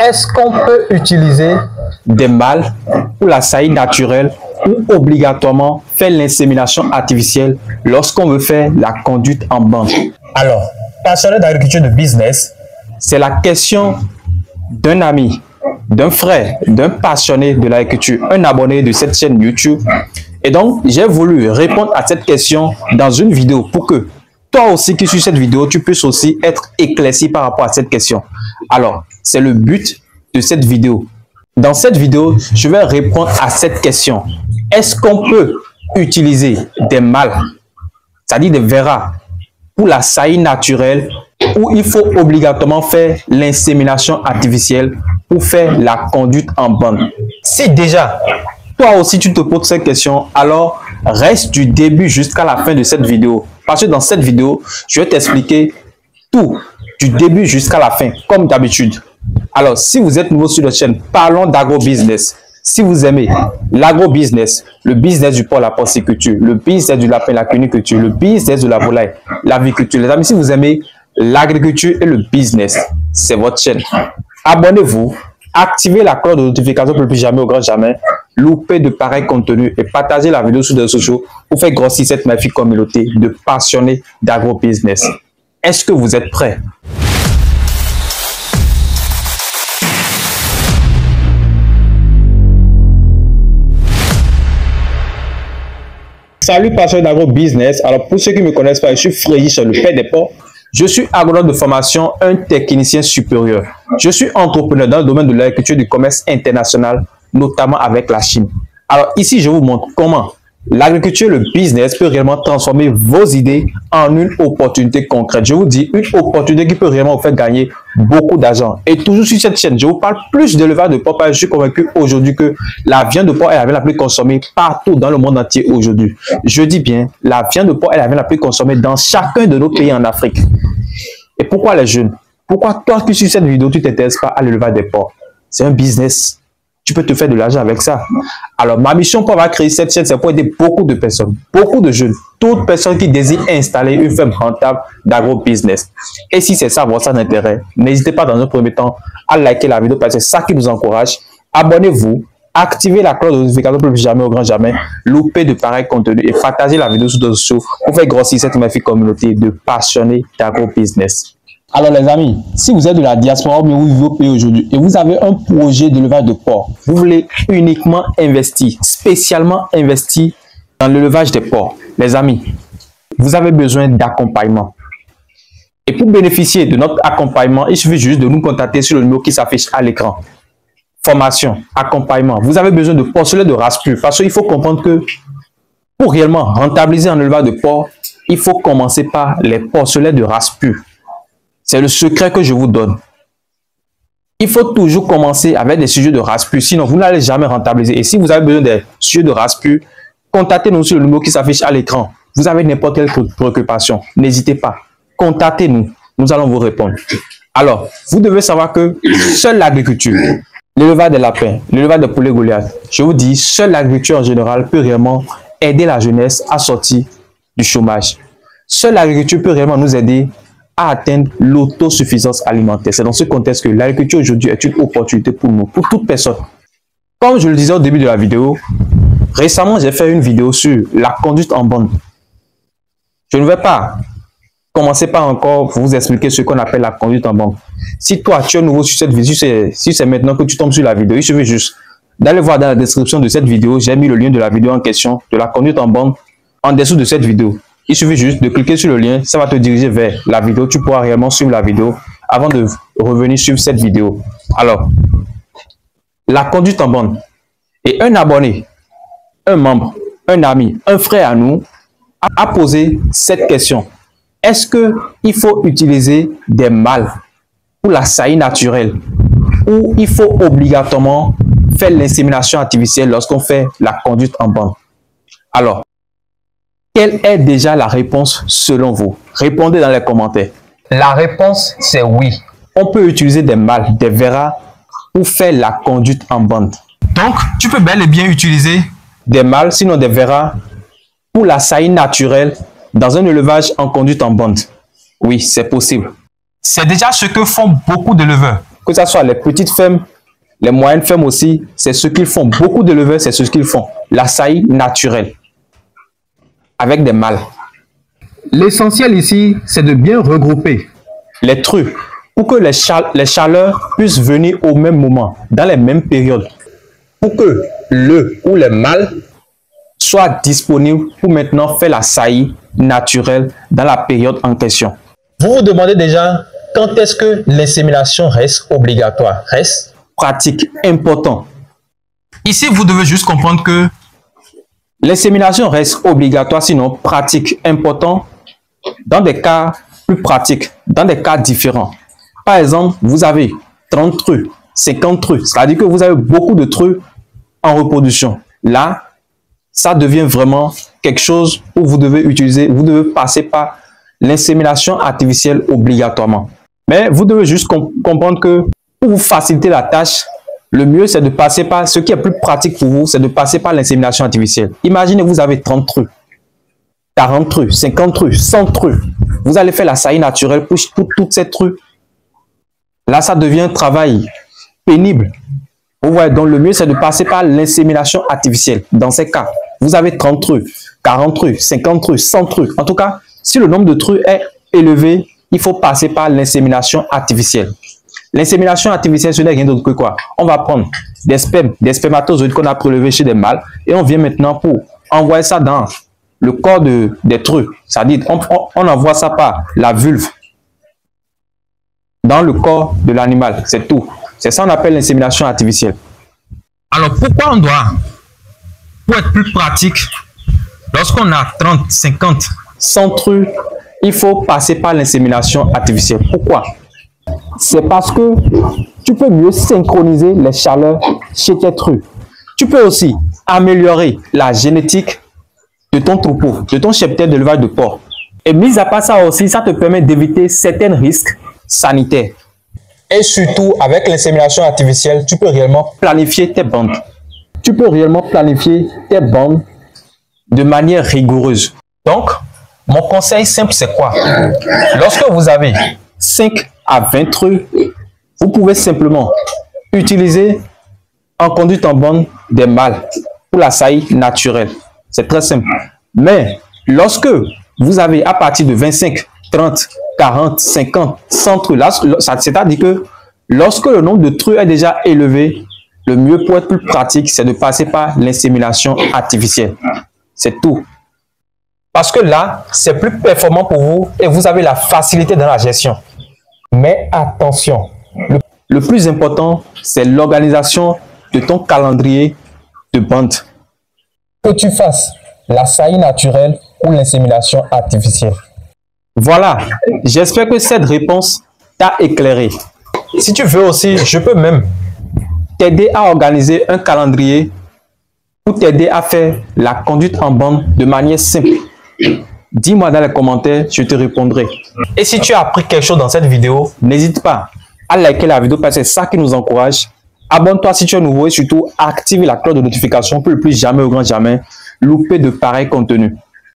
Est-ce qu'on peut utiliser des mâles pour la saillie naturelle ou obligatoirement faire l'insémination artificielle lorsqu'on veut faire la conduite en bande? Alors, passionné d'agriculture de business, c'est la question d'un ami, d'un frère, d'un passionné de l'agriculture, un abonné de cette chaîne YouTube. Et donc, j'ai voulu répondre à cette question dans une vidéo pour que toi aussi qui suis cette vidéo, tu puisses aussi être éclairci par rapport à cette question. Alors, c'est le but de cette vidéo. Dans cette vidéo, je vais répondre à cette question. Est-ce qu'on peut utiliser des mâles, c'est-à-dire des verras, pour la saillie naturelle ou il faut obligatoirement faire l'insémination artificielle pour faire la conduite en bande? Si déjà, toi aussi tu te poses cette question, alors reste du début jusqu'à la fin de cette vidéo. Parce que dans cette vidéo, je vais t'expliquer tout du début jusqu'à la fin, comme d'habitude. Alors, si vous êtes nouveau sur la chaîne, parlons d'agro-business. Si vous aimez l'agro-business, le business du porc, la porciculture, le business du lapin, la cuniculture, le business de la volaille, l'aviculture, les amis, si vous aimez l'agriculture et le business, c'est votre chaîne. Abonnez-vous, activez la cloche de notification pour ne plus jamais au grand jamais louper de pareils contenus et partagez la vidéo sur les réseaux sociaux pour faire grossir cette magnifique communauté de passionnés d'agro-business. Est-ce que vous êtes prêts? Salut passionnés d'agro-business. Alors pour ceux qui ne me connaissent pas, je suis Frédéric, le père des porcs. Je suis agronome de formation, un technicien supérieur. Je suis entrepreneur dans le domaine de l'agriculture et du commerce international, notamment avec la Chine. Alors ici, je vous montre comment l'agriculture et le business peut réellement transformer vos idées en une opportunité concrète. Je vous dis, une opportunité qui peut réellement vous faire gagner beaucoup d'argent. Et toujours sur cette chaîne, je vous parle plus d'élevage de porc. Je suis convaincu aujourd'hui que la viande de porc est la viande la plus consommée partout dans le monde entier aujourd'hui. Je dis bien, la viande de porc est la viande la plus consommée dans chacun de nos pays en Afrique. Et pourquoi les jeunes? Pourquoi toi qui suis cette vidéo, tu ne t'intéresses pas à l'élevage des porcs? C'est un business. Tu peux te faire de l'argent avec ça. Alors, ma mission pour avoir créé cette chaîne, c'est pour aider beaucoup de personnes, beaucoup de jeunes, toute personne qui désire installer une ferme rentable d'agro-business. Et si c'est ça votre intérêt, n'hésitez pas dans un premier temps à liker la vidéo parce que c'est ça qui nous encourage. Abonnez-vous, activez la cloche de notification pour ne plus jamais au grand jamais louper de pareils contenus et partagez la vidéo sur les réseaux sociaux pour faire grossir cette magnifique communauté de passionnés d'agro-business. Alors les amis, si vous êtes de la diaspora ou vous vivez au pays aujourd'hui et vous avez un projet d'élevage de porc, vous voulez uniquement investir, spécialement investir dans l'élevage des porcs, les amis, vous avez besoin d'accompagnement. Et pour bénéficier de notre accompagnement, il suffit juste de nous contacter sur le numéro qui s'affiche à l'écran. Formation, accompagnement. Vous avez besoin de porcelets de race pure parce qu'il faut comprendre que pour réellement rentabiliser un élevage de porc, il faut commencer par les porcelets de race pure. C'est le secret que je vous donne. Il faut toujours commencer avec des sujets de race pure, sinon vous n'allez jamais rentabiliser. Et si vous avez besoin des sujets de race pure, contactez-nous sur le numéro qui s'affiche à l'écran. Vous avez n'importe quelle préoccupation, n'hésitez pas. Contactez-nous, nous allons vous répondre. Alors, vous devez savoir que seule l'agriculture, l'élevage des lapins, l'élevage des poulets Goliath, je vous dis, seule l'agriculture en général peut réellement aider la jeunesse à sortir du chômage. Seule l'agriculture peut réellement nous aider à atteindre l'autosuffisance alimentaire. C'est dans ce contexte que l'agriculture aujourd'hui est une opportunité pour nous, pour toute personne. Comme je le disais au début de la vidéo, récemment j'ai fait une vidéo sur la conduite en bande. Je ne vais pas commencer par encore vous expliquer ce qu'on appelle la conduite en bande. Si toi tu es nouveau sur cette vidéo, si c'est maintenant que tu tombes sur la vidéo, il suffit juste d'aller voir dans la description de cette vidéo, j'ai mis le lien de la vidéo en question, de la conduite en bande, en dessous de cette vidéo. Il suffit juste de cliquer sur le lien, ça va te diriger vers la vidéo. Tu pourras réellement suivre la vidéo avant de revenir suivre cette vidéo. Alors, la conduite en bande. Et un abonné, un membre, un ami, un frère à nous a posé cette question. Est-ce qu'il faut utiliser des mâles pour la saillie naturelle ou il faut obligatoirement faire l'insémination artificielle lorsqu'on fait la conduite en bande? Alors, quelle est déjà la réponse selon vous? Répondez dans les commentaires. La réponse, c'est oui. On peut utiliser des mâles, des verras pour faire la conduite en bande. Donc, tu peux bel et bien utiliser des mâles, sinon des verras, pour la saillie naturelle dans un élevage en conduite en bande. Oui, c'est possible. C'est déjà ce que font beaucoup d'éleveurs. que ce soit les petites fermes, les moyennes fermes aussi, c'est ce qu'ils font. Beaucoup d'éleveurs, c'est ce qu'ils font. La saillie naturelle avec des mâles. L'essentiel ici, c'est de bien regrouper les truies pour que les chaleurs puissent venir au même moment, dans les mêmes périodes, pour que le ou les mâles soient disponibles pour maintenant faire la saillie naturelle dans la période en question. Vous vous demandez déjà quand est-ce que l'insémination reste obligatoire, reste pratique, important. Ici, vous devez juste comprendre que l'insémination reste obligatoire, sinon pratique, important, dans des cas plus pratiques, dans des cas différents. Par exemple, vous avez 30 truies, 50 truies, c'est-à-dire que vous avez beaucoup de truies en reproduction. Là, ça devient vraiment quelque chose où vous devez utiliser, vous devez passer par l'insémination artificielle obligatoirement. Mais vous devez juste comprendre que pour vous faciliter la tâche, le mieux c'est de passer par, ce qui est plus pratique pour vous, c'est de passer par l'insémination artificielle. Imaginez, vous avez 30 truies, 40 truies, 50 truies, 100 truies. Vous allez faire la saillie naturelle pour toutes ces truies. Là, ça devient un travail pénible. Vous voyez, donc le mieux c'est de passer par l'insémination artificielle. Dans ces cas, vous avez 30 truies, 40 truies, 50 truies, 100 truies. En tout cas, si le nombre de truies est élevé, il faut passer par l'insémination artificielle. L'insémination artificielle, ce n'est rien d'autre que quoi? On va prendre des spermes, des spermatozoïdes qu'on a prélevés chez des mâles et on vient maintenant pour envoyer ça dans le corps des truies. C'est-à-dire, on envoie ça par la vulve dans le corps de l'animal. C'est tout. C'est ça qu'on appelle l'insémination artificielle. Alors, pourquoi on doit, pour être plus pratique, lorsqu'on a 30, 50, 100 truies, il faut passer par l'insémination artificielle. Pourquoi? C'est parce que tu peux mieux synchroniser les chaleurs chez tes truies. Tu peux aussi améliorer la génétique de ton troupeau, de ton cheptel d'élevage de porc. Et mis à part ça aussi, ça te permet d'éviter certains risques sanitaires. Et surtout, avec l'insémination artificielle, tu peux réellement planifier tes bandes. Tu peux réellement planifier tes bandes de manière rigoureuse. Donc, mon conseil simple, c'est quoi? Lorsque vous avez 5 à 20 truies, vous pouvez simplement utiliser en conduite en bande des mâles pour la saillie naturelle. C'est très simple. Mais lorsque vous avez à partir de 25, 30, 40, 50, 100 truies, c'est-à-dire que lorsque le nombre de truies est déjà élevé, le mieux pour être plus pratique, c'est de passer par l'insémination artificielle. C'est tout. Parce que là, c'est plus performant pour vous et vous avez la facilité dans la gestion. Mais attention, le plus important, c'est l'organisation de ton calendrier de bande. Que tu fasses la saillie naturelle ou l'insémination artificielle. Voilà, j'espère que cette réponse t'a éclairé. Si tu veux aussi, je peux même t'aider à organiser un calendrier pour t'aider à faire la conduite en bande de manière simple. Dis-moi dans les commentaires, je te répondrai. Et si tu as appris quelque chose dans cette vidéo, n'hésite pas à liker la vidéo parce que c'est ça qui nous encourage. Abonne-toi si tu es nouveau et surtout active la cloche de notification pour ne plus jamais au grand jamais louper de pareils contenus.